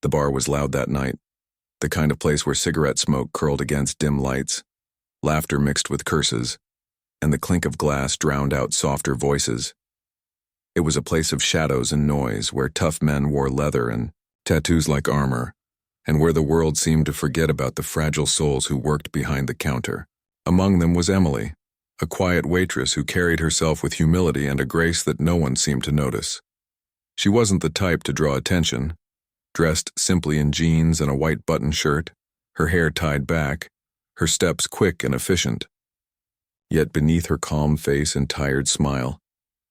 The bar was loud that night, the kind of place where cigarette smoke curled against dim lights, laughter mixed with curses, and the clink of glass drowned out softer voices. It was a place of shadows and noise, where tough men wore leather and tattoos like armor, and where the world seemed to forget about the fragile souls who worked behind the counter. Among them was Emily, a quiet waitress who carried herself with humility and a grace that no one seemed to notice. She wasn't the type to draw attention, dressed simply in jeans and a white button shirt, her hair tied back, her steps quick and efficient. Yet beneath her calm face and tired smile,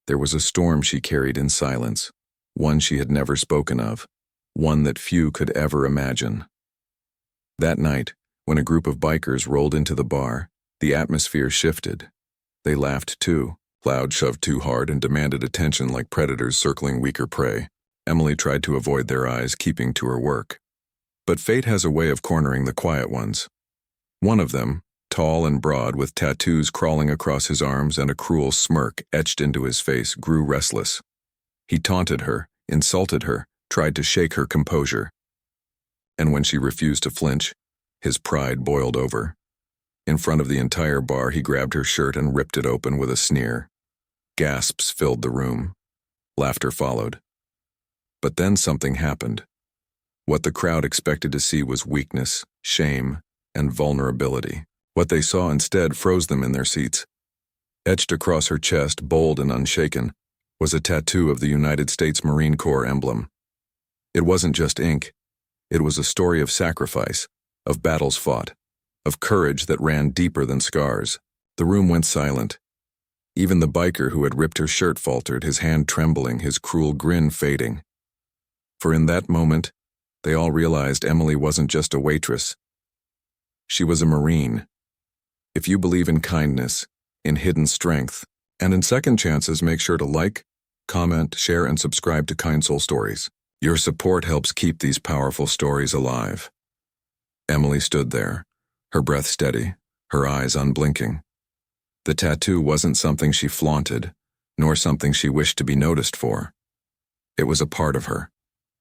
there was a storm she carried in silence, one she had never spoken of, one that few could ever imagine. That night, when a group of bikers rolled into the bar, the atmosphere shifted. They laughed too. Loud shoved too hard and demanded attention like predators circling weaker prey. Emily tried to avoid their eyes, keeping to her work. But fate has a way of cornering the quiet ones. One of them, tall and broad with tattoos crawling across his arms and a cruel smirk etched into his face, grew restless. He taunted her, insulted her, tried to shake her composure. And when she refused to flinch, his pride boiled over. In front of the entire bar, he grabbed her shirt and ripped it open with a sneer. Gasps filled the room. Laughter followed. But then something happened. What the crowd expected to see was weakness, shame, and vulnerability. What they saw instead froze them in their seats. Etched across her chest, bold and unshaken, was a tattoo of the United States Marine Corps emblem. It wasn't just ink. It was a story of sacrifice, of battles fought, of courage that ran deeper than scars. The room went silent. Even the biker who had ripped her shirt faltered, his hand trembling, his cruel grin fading. For in that moment, they all realized Emily wasn't just a waitress. She was a Marine. If you believe in kindness, in hidden strength, and in second chances, make sure to like, comment, share, and subscribe to Kind Soul Stories. Your support helps keep these powerful stories alive. Emily stood there, her breath steady, her eyes unblinking. The tattoo wasn't something she flaunted, nor something she wished to be noticed for. It was a part of her,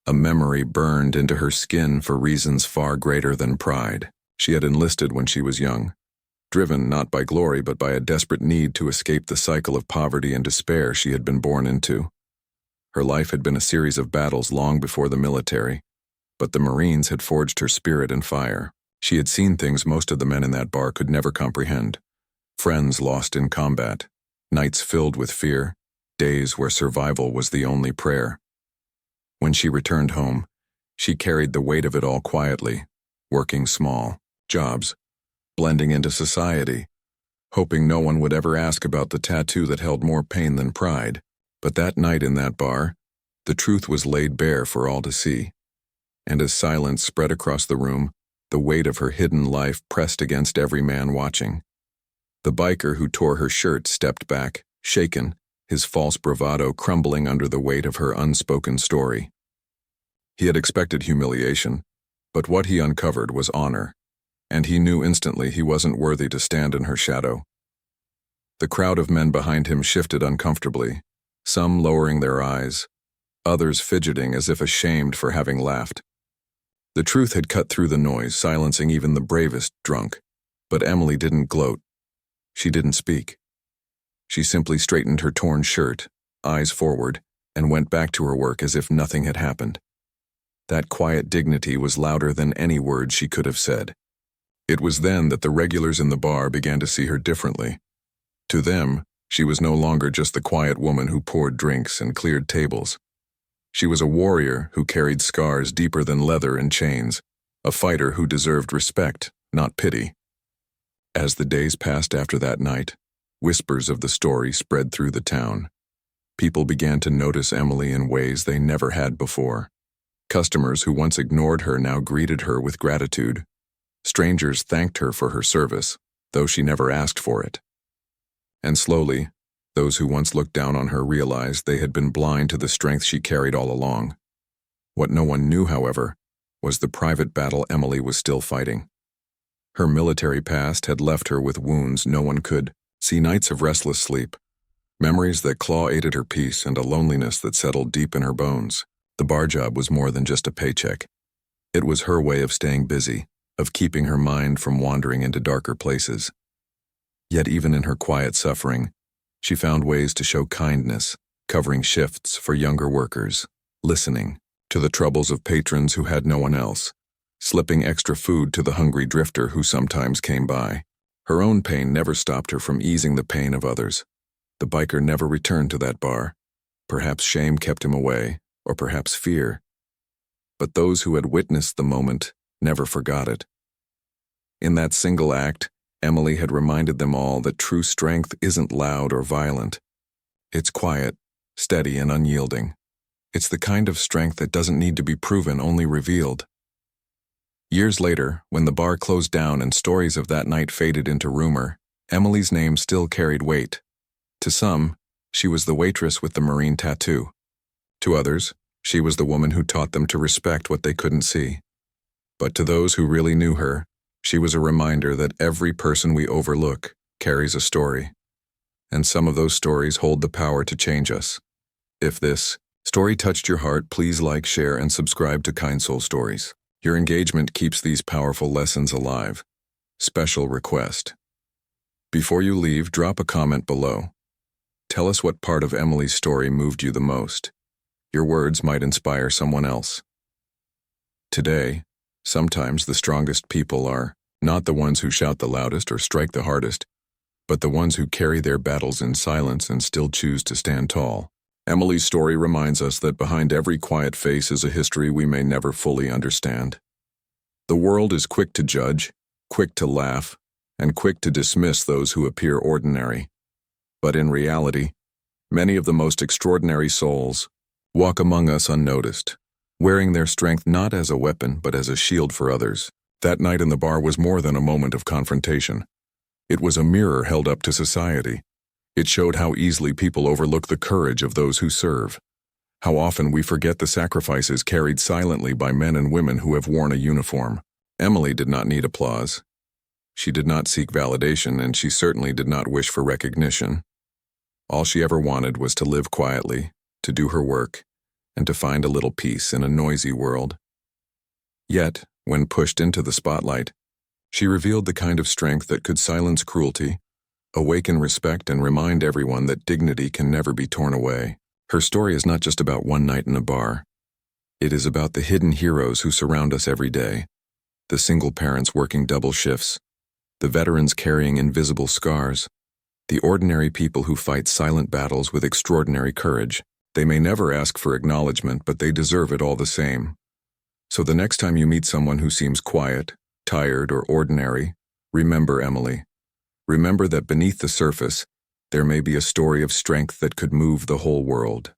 a memory burned into her skin for reasons far greater than pride. She had enlisted when she was young, driven not by glory but by a desperate need to escape the cycle of poverty and despair she had been born into. Her life had been a series of battles long before the military, but the Marines had forged her spirit and fire. She had seen things most of the men in that bar could never comprehend. Friends lost in combat, nights filled with fear, days where survival was the only prayer. When she returned home, she carried the weight of it all quietly, working small jobs, blending into society, hoping no one would ever ask about the tattoo that held more pain than pride. But that night in that bar, the truth was laid bare for all to see. And as silence spread across the room, the weight of her hidden life pressed against every man watching. The biker who tore her shirt stepped back, shaken, his false bravado crumbling under the weight of her unspoken story. He had expected humiliation, but what he uncovered was honor, and he knew instantly he wasn't worthy to stand in her shadow. The crowd of men behind him shifted uncomfortably, some lowering their eyes, others fidgeting as if ashamed for having laughed. The truth had cut through the noise, silencing even the bravest drunk. But Emily didn't gloat. She didn't speak. She simply straightened her torn shirt, eyes forward, and went back to her work as if nothing had happened. That quiet dignity was louder than any word she could have said. It was then that the regulars in the bar began to see her differently. To them, she was no longer just the quiet woman who poured drinks and cleared tables. She was a warrior who carried scars deeper than leather and chains, a fighter who deserved respect, not pity. As the days passed after that night, whispers of the story spread through the town. People began to notice Emily in ways they never had before. Customers who once ignored her now greeted her with gratitude. Strangers thanked her for her service, though she never asked for it. And slowly, those who once looked down on her realized they had been blind to the strength she carried all along. What no one knew, however, was the private battle Emily was still fighting. Her military past had left her with wounds no one could see, nights of restless sleep, memories that claw-aided her peace, and a loneliness that settled deep in her bones. The bar job was more than just a paycheck. It was her way of staying busy, of keeping her mind from wandering into darker places. Yet even in her quiet suffering, she found ways to show kindness, covering shifts for younger workers, listening to the troubles of patrons who had no one else, slipping extra food to the hungry drifter who sometimes came by. Her own pain never stopped her from easing the pain of others. The biker never returned to that bar. Perhaps shame kept him away, or perhaps fear. But those who had witnessed the moment never forgot it. In that single act, Emily had reminded them all that true strength isn't loud or violent. It's quiet, steady, and unyielding. It's the kind of strength that doesn't need to be proven, only revealed. Years later, when the bar closed down and stories of that night faded into rumor, Emily's name still carried weight. To some, she was the waitress with the marine tattoo. To others, she was the woman who taught them to respect what they couldn't see. But to those who really knew her, she was a reminder that every person we overlook carries a story. And some of those stories hold the power to change us. If this story touched your heart, please like, share, and subscribe to Kind Soul Stories. Your engagement keeps these powerful lessons alive. Special request. Before you leave, drop a comment below. Tell us what part of Emily's story moved you the most. Your words might inspire someone else. Today, sometimes the strongest people are not the ones who shout the loudest or strike the hardest, but the ones who carry their battles in silence and still choose to stand tall. Emily's story reminds us that behind every quiet face is a history we may never fully understand. The world is quick to judge, quick to laugh, and quick to dismiss those who appear ordinary. But in reality, many of the most extraordinary souls walk among us unnoticed, wearing their strength not as a weapon but as a shield for others. That night in the bar was more than a moment of confrontation. It was a mirror held up to society. It showed how easily people overlook the courage of those who serve, how often we forget the sacrifices carried silently by men and women who have worn a uniform. Emily did not need applause. She did not seek validation, and she certainly did not wish for recognition. All she ever wanted was to live quietly, to do her work, and to find a little peace in a noisy world. Yet, when pushed into the spotlight, she revealed the kind of strength that could silence cruelty, awaken respect, and remind everyone that dignity can never be torn away. Her story is not just about one night in a bar. It is about the hidden heroes who surround us every day, the single parents working double shifts, the veterans carrying invisible scars, the ordinary people who fight silent battles with extraordinary courage. They may never ask for acknowledgement, but they deserve it all the same. So the next time you meet someone who seems quiet, tired, or ordinary, remember Emily. Remember that beneath the surface, there may be a story of strength that could move the whole world.